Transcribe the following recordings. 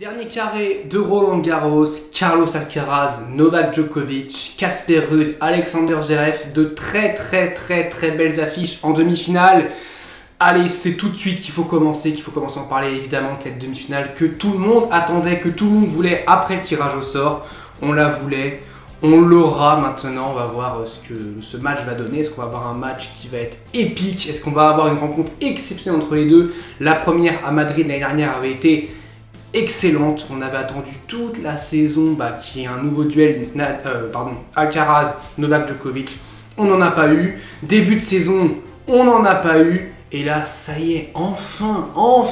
Dernier carré de Roland Garros, Carlos Alcaraz, Novak Djokovic, Casper Ruud, Alexander Zverev, de très belles affiches en demi-finale. Allez, c'est tout de suite qu'il faut commencer à en parler évidemment de cette demi-finale que tout le monde attendait, que tout le monde voulait après le tirage au sort. On la voulait, on l'aura maintenant, on va voir ce que ce match va donner. Est-ce qu'on va avoir un match qui va être épique? Est-ce qu'on va avoir une rencontre exceptionnelle entre les deux? La première à Madrid l'année dernière avait été excellente, on avait attendu toute la saison qu'il y ait un nouveau duel Alcaraz-Novak Djokovic, on n'en a pas eu. Début de saison, on n'en a pas eu. Et là, ça y est, enfin, on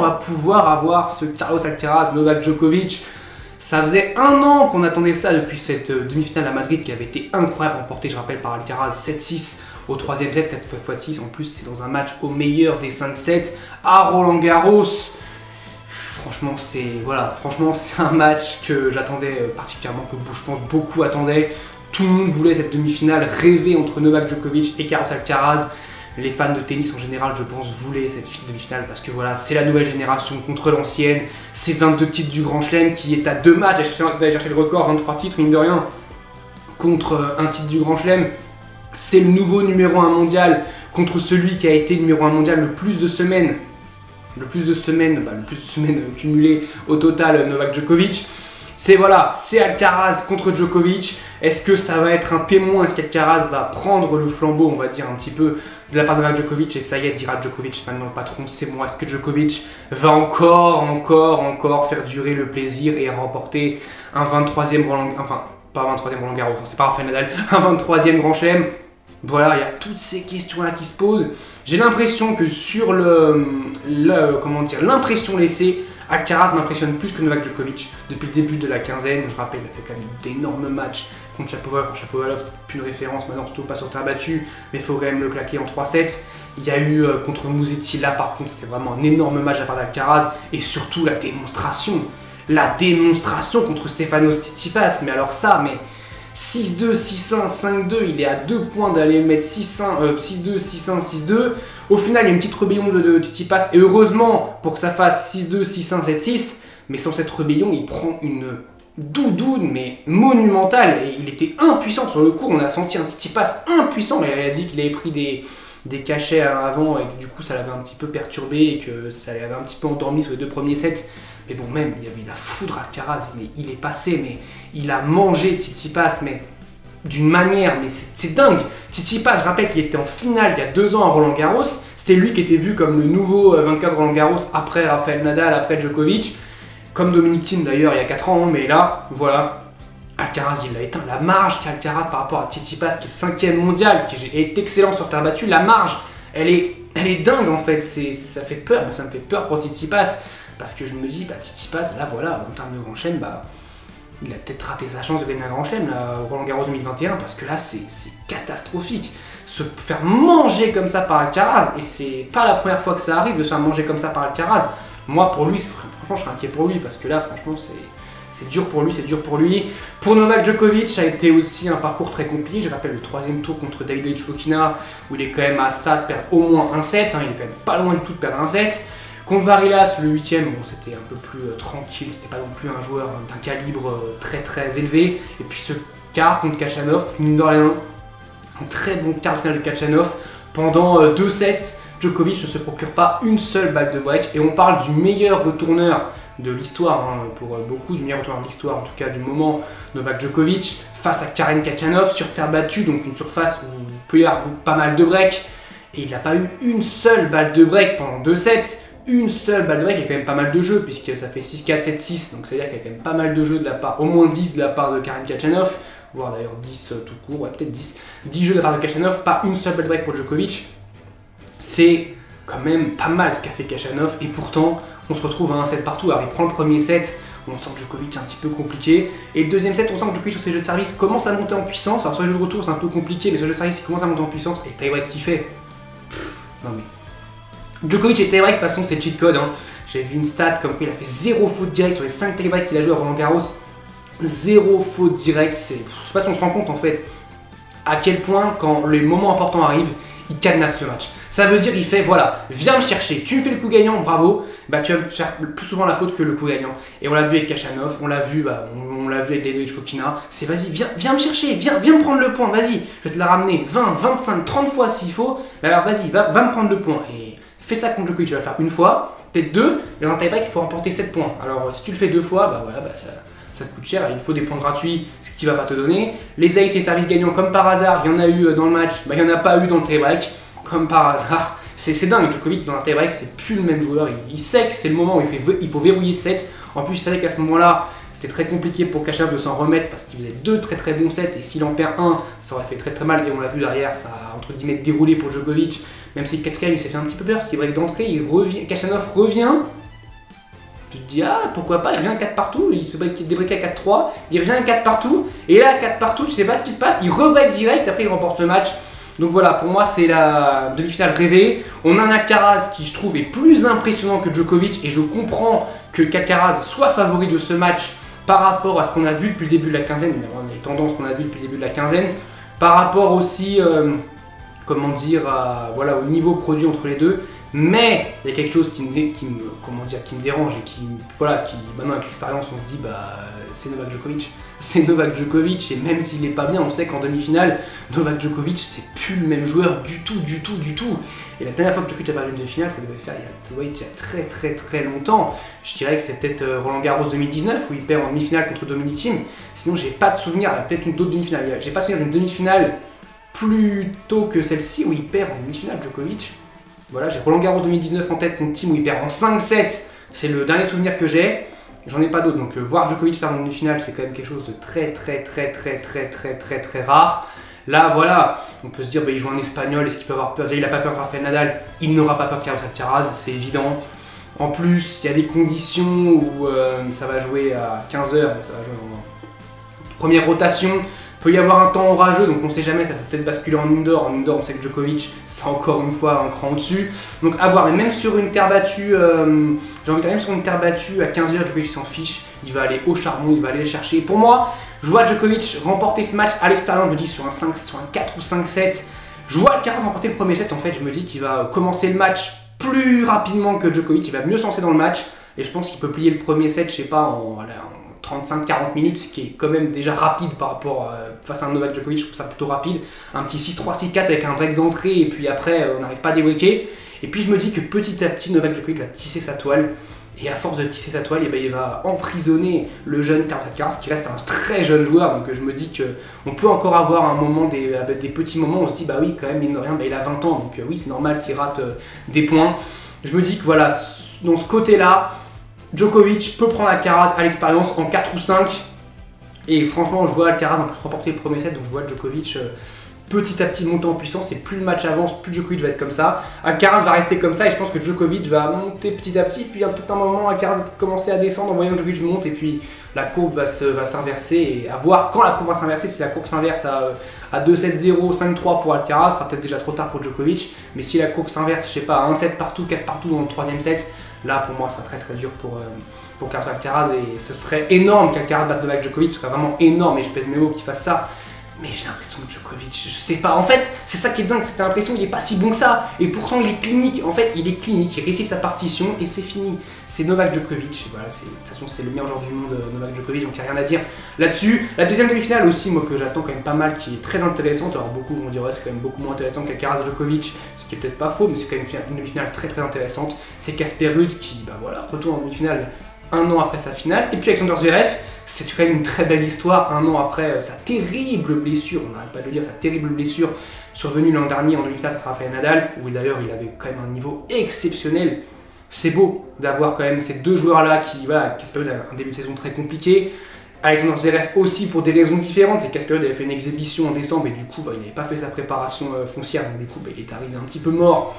va pouvoir avoir ce Carlos Alcaraz-Novak Djokovic. Ça faisait un an qu'on attendait ça depuis cette demi-finale à Madrid qui avait été incroyable, remportée, je rappelle, par Alcaraz 7-6 au troisième set, 4x6. En plus, c'est dans un match au meilleur des 5 sets à Roland Garros. Franchement, c'est un match que j'attendais particulièrement, que je pense beaucoup attendaient. Tout le monde voulait cette demi-finale, rêver entre Novak Djokovic et Carlos Alcaraz. Les fans de tennis en général, je pense, voulaient cette demi-finale parce que voilà, c'est la nouvelle génération contre l'ancienne. C'est 22 titres du Grand Chelem qui est à 2 matchs d'aller chercher le record, 23 titres, mine de rien, contre un titre du Grand Chelem. C'est le nouveau numéro 1 mondial contre celui qui a été numéro 1 mondial le plus de semaines. Le plus de semaines cumulées au total, Novak Djokovic. C'est Alcaraz contre Djokovic. Est-ce que ça va être un témoin? Est-ce qu'Alcaraz va prendre le flambeau, on va dire un petit peu, de la part de Novak Djokovic? Et ça y est, dira Djokovic, maintenant le patron, c'est moi. Est-ce que Djokovic va encore faire durer le plaisir et remporter un 23e Roland... Enfin, pas un 23e Roland Garros, c'est pas Rafael Nadal, un 23e Grand Chelem. Voilà, il y a toutes ces questions-là qui se posent. J'ai l'impression que sur l'impression laissée, Alcaraz m'impressionne plus que Novak Djokovic depuis le début de la quinzaine. Je rappelle, il a fait quand même d'énormes matchs contre Shapovalov. Shapovalov, c'était plus une référence, maintenant surtout pas sur terre battue, mais il faut quand même le claquer en 3-7. Il y a eu contre Musetti, là par contre, c'était vraiment un énorme match à part d'Alcaraz. Et surtout la démonstration contre Stefanos Tsitsipas. Mais alors ça, 6-2, 6-1, 5-2, il est à 2 points d'aller mettre 6-1, 6-2, 6-1, 6-2. Au final, il y a une petite rébellion de Tsitsipas, et heureusement pour que ça fasse 6-2, 6-1, 7-6. Mais sans cette rébellion, il prend une doudoune, mais monumentale, et il était impuissant sur le court. On a senti un Tsitsipas impuissant, mais il a dit qu'il avait pris des cachets avant, et que du coup ça l'avait un petit peu perturbé, et que ça l'avait un petit peu endormi sur les 2 premiers sets. Mais bon, même, il y avait la foudre Alcaraz, mais il est passé, mais il a mangé Tsitsipas, mais d'une manière, mais c'est dingue. Tsitsipas, je rappelle qu'il était en finale il y a 2 ans à Roland Garros, c'était lui qui était vu comme le nouveau vainqueur de Roland Garros après Rafael Nadal, après Djokovic, comme Dominic Thiem d'ailleurs il y a 4 ans, mais là, voilà, Alcaraz il l'a éteint. La marge qu'Alcaraz par rapport à Tsitsipas, qui est 5e mondial, qui est excellent sur terre battue, la marge, elle est dingue en fait, ça fait peur, ça me fait peur pour Tsitsipas. Parce que je me dis, Tsitsipas, là voilà, en termes de Grand Chelem, il a peut-être raté sa chance de gagner un Grand Chelem, au Roland Garros 2021, parce que là, c'est catastrophique. Se faire manger comme ça par Alcaraz, et c'est pas la première fois que ça arrive de se faire manger comme ça par Alcaraz. Moi, pour lui, franchement, je serais inquiet pour lui, parce que là, franchement, c'est dur pour lui, Pour Novak Djokovic, ça a été aussi un parcours très compliqué. Je rappelle le 3e tour contre Davidovich Fokina, où il est quand même à ça de perdre au moins un set, il est quand même pas loin du tout de perdre un set. Contre Varillas, le 8e, c'était un peu plus tranquille, c'était pas non plus un joueur d'un calibre très élevé. Et puis ce quart contre Khachanov, mine de rien, un très bon quart de finale de Khachanov. Pendant 2 sets, Djokovic ne se procure pas une seule balle de break. Et on parle du meilleur retourneur de l'histoire, pour beaucoup, du meilleur retourneur de l'histoire, en tout cas du moment, Novak Djokovic, face à Karen Khachanov, sur terre battue, donc une surface où il peut y avoir pas mal de break. Et il n'a pas eu une seule balle de break pendant 2 sets. Une seule balle de break, il y a quand même pas mal de jeux, puisque ça fait 6-4, 7-6, donc c'est-à-dire qu'il y a quand même pas mal de jeux de la part, au moins 10 de la part de Karen Khachanov, voire d'ailleurs 10 tout court, ouais, peut-être 10 jeux de la part de Khachanov, pas une seule balle de break pour Djokovic. C'est quand même pas mal ce qu'a fait Khachanov, et pourtant, on se retrouve à un set partout. Alors il prend le premier set, on sent que Djokovic est un petit peu compliqué, et le deuxième set, on sent que Djokovic sur ses jeux de service commence à monter en puissance. Alors sur les jeux de retour, c'est un peu compliqué, mais sur les jeux de service, il commence à monter en puissance, et le tie-break qu'il fait, non mais... Djokovic était vrai que de toute façon c'est cheat code. J'ai vu une stat comme quoi il a fait 0 faute directe sur les 5 tie-breaks qu'il a joué à Roland Garros. 0 faute directe, je sais pas si on se rend compte en fait à quel point quand les moments importants arrivent, il cadenasse le match. Ça veut dire il fait voilà, viens me chercher, tu me fais le coup gagnant, bravo, bah tu vas faire plus souvent la faute que le coup gagnant. Et on l'a vu avec Kachanov, on l'a vu, on l'a vu avec David Fokina, c'est vas-y, viens me chercher, viens me prendre le point, vas-y, je vais te la ramener 20, 25, 30 fois s'il faut, mais alors vas-y, va me prendre le point. Et fais ça contre Djokovic, tu vas le faire une fois, peut-être deux, mais dans un tie-break il faut remporter 7 points. Alors si tu le fais 2 fois, bah voilà, ça te coûte cher, il faut des points gratuits, ce qui va pas te donner. Les aces et services gagnants, comme par hasard, il y en a eu dans le match, bah il n'y en a pas eu dans le tie-break, comme par hasard. C'est dingue, Djokovic dans un tie-break, c'est plus le même joueur, il sait que c'est le moment où il faut verrouiller 7. En plus, il savait qu'à ce moment-là, c'était très compliqué pour Kachanov de s'en remettre parce qu'il faisait 2 très bons sets et s'il en perd un, ça aurait fait très mal et on l'a vu derrière, ça a entre guillemets déroulé pour Djokovic, même si le quatrième il s'est fait un petit peu peur, s'il break d'entrée, Kachanov revient. Tu te dis, ah, pourquoi pas, il revient à 4 partout, il se débreak à 4-3, il revient à 4 partout, et là, à 4 partout, tu sais pas ce qui se passe, il rebreak direct, après il remporte le match. Donc voilà, pour moi, c'est la demi-finale rêvée. On a un Alcaraz qui, je trouve, est plus impressionnant que Djokovic, et je comprends que Alcaraz soit favori de ce match par rapport à ce qu'on a vu depuis le début de la quinzaine, les tendances qu'on a vues depuis le début de la quinzaine, par rapport aussi, comment dire, voilà, au niveau produit entre les deux. Mais il y a quelque chose qui me dérange et qui maintenant avec l'expérience on se dit c'est Novak Djokovic. C'est Novak Djokovic et même s'il n'est pas bien, on sait qu'en demi-finale, Novak Djokovic c'est plus le même joueur du tout. Et la dernière fois que Djokovic a perdu une demi-finale, ça devait faire il y a très longtemps. Je dirais que c'est peut-être Roland Garros 2019 où il perd en demi-finale contre Dominic Thiem. Sinon j'ai pas de souvenir, peut-être une autre demi-finale. J'ai pas souvenir d'une demi-finale plus tôt que celle-ci où il perd en demi-finale Djokovic. Voilà, j'ai Roland Garros 2019 en tête contre Thiem où il perd en 5-7, c'est le dernier souvenir que j'ai, j'en ai pas d'autres, donc voir Djokovic faire une demi-finale c'est quand même quelque chose de très rare. Là voilà, on peut se dire il joue en espagnol, est-ce qu'il peut avoir peur? Déjà il n'a pas peur de Rafael Nadal, il n'aura pas peur de Carlos Alcaraz, c'est évident. En plus, il y a des conditions où ça va jouer à 15h, ça va jouer en première rotation. Il peut y avoir un temps orageux, donc on ne sait jamais, ça peut peut-être basculer en indoor. En indoor, on sait que Djokovic, c'est encore une fois un cran au-dessus. Donc à voir, mais même sur une terre battue, j'ai envie de dire, même sur une terre battue à 15h, Djokovic s'en fiche. Il va aller au charbon, il va aller le chercher. Pour moi, je vois Djokovic remporter ce match à l'extérieur, je me dis sur un 4 ou 5-7. Je vois Alcaraz remporter le premier set, en fait, je me dis qu'il va commencer le match plus rapidement que Djokovic, il va mieux se lancer dans le match. Et je pense qu'il peut plier le premier set, je sais pas, en 35-40 minutes, ce qui est quand même déjà rapide par rapport face à un Novak Djokovic, je trouve ça plutôt rapide. Un petit 6-3, 6-4 avec un break d'entrée et puis après on n'arrive pas à débreaker. Et puis je me dis que petit à petit Novak Djokovic va tisser sa toile et à force de tisser sa toile, il va emprisonner le jeune Carlos Alcaraz qui reste un très jeune joueur. Donc je me dis qu'on peut encore avoir un moment, des petits moments où on se dit oui quand même mine de rien, il a 20 ans donc oui c'est normal qu'il rate des points. Je me dis que voilà, dans ce côté là, Djokovic peut prendre Alcaraz à l'expérience en 4 ou 5 et franchement je vois Alcaraz en plus remporter le premier set, donc je vois Djokovic petit à petit monter en puissance et plus le match avance, plus Djokovic va être comme ça. Alcaraz va rester comme ça et je pense que Djokovic va monter petit à petit, puis il y a peut-être un moment Alcaraz va commencer à descendre en voyant que Djokovic monte et puis la courbe va s'inverser et à voir quand la courbe va s'inverser. Si la courbe s'inverse à 2-7-0, 5-3 pour Alcaraz, ce sera peut-être déjà trop tard pour Djokovic, mais si la courbe s'inverse, je sais pas, à 1-7 partout, 4 partout dans le troisième set, là pour moi ça sera très dur pour Carlos Alcaraz et ce serait énorme qu'Alcaraz batte Novak Djokovic, ce serait vraiment énorme et je pèse mes mots qu'il fasse ça. Mais j'ai l'impression que Djokovic, je sais pas, en fait c'est ça qui est dingue, c'est que t'as l'impression qu'il est pas si bon que ça et pourtant il est clinique, en fait il est clinique, il réussit sa partition et c'est fini. C'est Novak Djokovic, voilà, de toute façon c'est le meilleur joueur du monde Novak Djokovic, donc il n'y a rien à dire là-dessus. La deuxième demi-finale aussi, moi que j'attends quand même pas mal, qui est très intéressante, alors beaucoup vont dire c'est quand même beaucoup moins intéressant qu'Alcaraz Djokovic, ce qui est peut-être pas faux, mais c'est quand même une demi-finale très intéressante. C'est Casper Ruud qui retourne en demi-finale un an après sa finale, et puis Alexander Zverev. C'est quand même une très belle histoire, un an après sa terrible blessure, on n'arrête pas de le dire, sa terrible blessure survenue l'an dernier en demi-finale face à Rafael Nadal, où d'ailleurs il avait quand même un niveau exceptionnel. C'est beau d'avoir quand même ces deux joueurs-là qui, Casper Ruud a un début de saison très compliqué, Alexander Zverev aussi pour des raisons différentes, et Casper Ruud avait fait une exhibition en décembre et du coup il n'avait pas fait sa préparation foncière, donc du coup il est arrivé un petit peu mort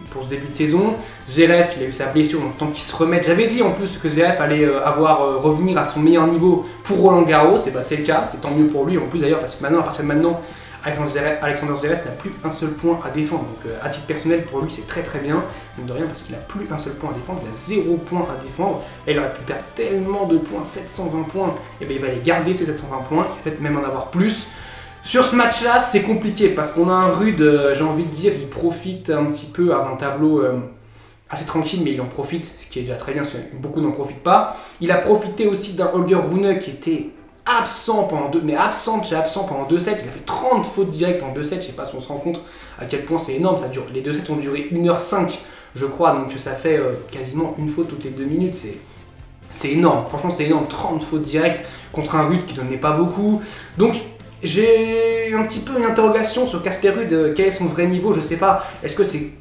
pour ce début de saison. Zverev, il a eu sa blessure, donc tant qu'il se remette. J'avais dit en plus que Zverev allait revenir à son meilleur niveau pour Roland Garros, et c'est le cas, c'est tant mieux pour lui en plus d'ailleurs, parce que maintenant, à partir de maintenant, Alexander Zverev n'a plus un seul point à défendre. Donc à titre personnel, pour lui, c'est très bien, mine de rien, parce qu'il n'a plus un seul point à défendre, il a 0 point à défendre, et il aurait pu perdre tellement de points, 720 points, et bien il va les garder ces 720 points, et peut-être même en avoir plus. Sur ce match-là, c'est compliqué parce qu'on a un Rude, j'ai envie de dire, il profite un petit peu à un tableau assez tranquille, mais il en profite, ce qui est déjà très bien, parce que beaucoup n'en profitent pas. Il a profité aussi d'un Holger Rune qui était absent pendant pendant 2 sets. Il a fait 30 fautes directes en 2 sets. Je sais pas si on se rend compte à quel point c'est énorme. Les 2 sets ont duré 1h05, je crois, donc ça fait quasiment une faute toutes les 2 minutes. C'est énorme, franchement c'est énorme, 30 fautes directes contre un Rude qui donnait pas beaucoup. Donc j'ai un petit peu une interrogation sur Casper Ruud, quel est son vrai niveau, je sais pas. Est-ce que c'est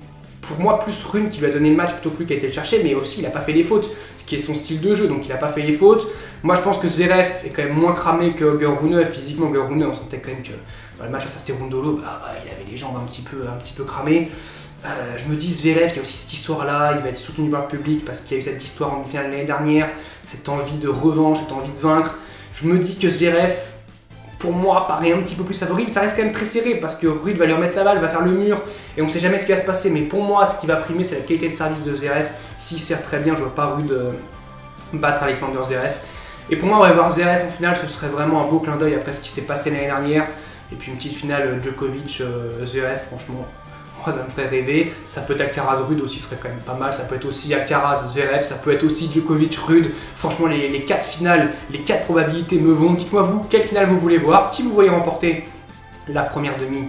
pour moi plus Rune qui lui a donné le match plutôt que lui qui a été le chercher, mais aussi il n'a pas fait les fautes, ce qui est son style de jeu, donc il n'a pas fait les fautes. Moi je pense que Zverev est quand même moins cramé que Holger Rune. Physiquement, Holger Rune, on sentait quand même que dans le match face à Sterundolo, il avait les jambes un petit peu cramées. Je me dis Zverev, il y a aussi cette histoire-là, il va être soutenu par le public parce qu'il y a eu cette histoire en finale l'année dernière, cette envie de revanche, cette envie de vaincre. Je me dis que Zverev, pour moi, paraît un petit peu plus favori, mais ça reste quand même très serré parce que Ruud va lui remettre la balle, va faire le mur et on ne sait jamais ce qui va se passer. Mais pour moi, ce qui va primer, c'est la qualité de service de Zverev. S'il sert très bien, je ne vois pas Ruud battre Alexander Zverev. Et pour moi, on va voir Zverev en finale, ce serait vraiment un beau clin d'œil après ce qui s'est passé l'année dernière. Et puis une petite finale Djokovic-Zverev, franchement, moi ça me ferait rêver. Ça peut être Alcaraz-Ruud aussi, ce serait quand même pas mal. Ça peut être aussi Alcaraz-Zverev, ça peut être aussi Djokovic-Ruud. Franchement, les 4 finales, les 4 probabilités me vont. Dites-moi vous, quelle finale vous voulez voir, qui vous voyez remporter la première demi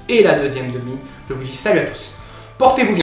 et la deuxième demi. Je vous dis salut à tous, portez-vous bien.